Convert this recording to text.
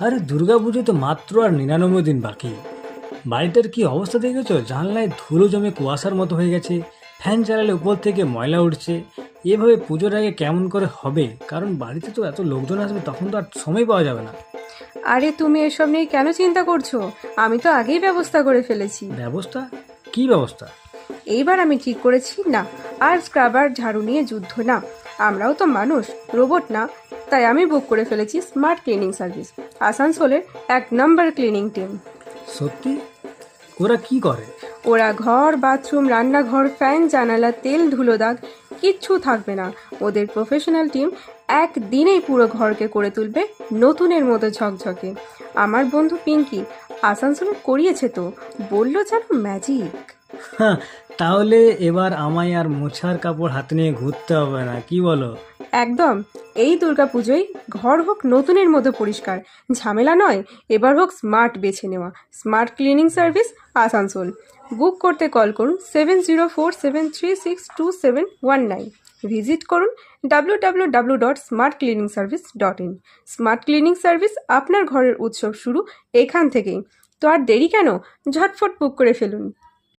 আরে দুর্গাপুজো তো মাত্র আর 99 দিন বাকি। বাড়িটার কি অবস্থা দেখেছো? জানলায় ধুলো জমে কুয়াশার মতো হয়ে গেছে। ফ্যান চালালে উপর থেকে ময়লা উঠছে। এভাবে পুজোর আগে কেমন করে হবে? কারণ বাড়িতে তো এত লোকজন আসবে, তখন তো আর সময় পাওয়া যাবে না। আরে তুমি এসব নিয়ে কেন চিন্তা করছো? আমি তো আগেই ব্যবস্থা করে ফেলেছি। ব্যবস্থা? কি ব্যবস্থা? এইবার আমি ঠিক করেছি, না আর স্ক্রাবার ঝাড়ু নিয়ে যুদ্ধ না। আমরাও তো মানুষ, রোবট না। তাই আমি বুক করে ফেলেছি স্মার্ট ক্লিনিং সার্ভিস, আসানসোলের 1 নম্বর ক্লিনিং টিম। সত্যি? ওরা কি করে? ওরা ঘর, বাথরুম, রান্নাঘর, ফ্যান, জানালা, তেল, ধুলো দাগ কিচ্ছু থাকবে না। ওদের প্রফেশনাল টিম একদিনেই পুরো ঘরকে করে তুলবে নতুনের মতো ঝকঝকে। আমার বন্ধু পিঙ্কি আসানসোলে করিয়েছে তো, বললো যেন ম্যাজিক। হ্যাঁ, তাহলে এবার আমায় আর মোছার কাপড় হাতে নিয়ে ঘুরতে হবে না, কি বলো? একদম। এই দুর্গাপুজোয় ঘর হোক নতুনের মতো পরিষ্কার, ঝামেলা নয়। এবার হোক স্মার্ট বেছে নেওয়া। Smart cleaning service Asansol. Book করতে কল করুন 7047362719। ভিজিট করুন www.smartcleaningservice.in। স্মার্ট ক্লিনিং সার্ভিস, আপনার ঘরের উৎসব শুরু এখান থেকেই। তো আর দেরি কেন, ঝটফট বুক করে ফেলুন।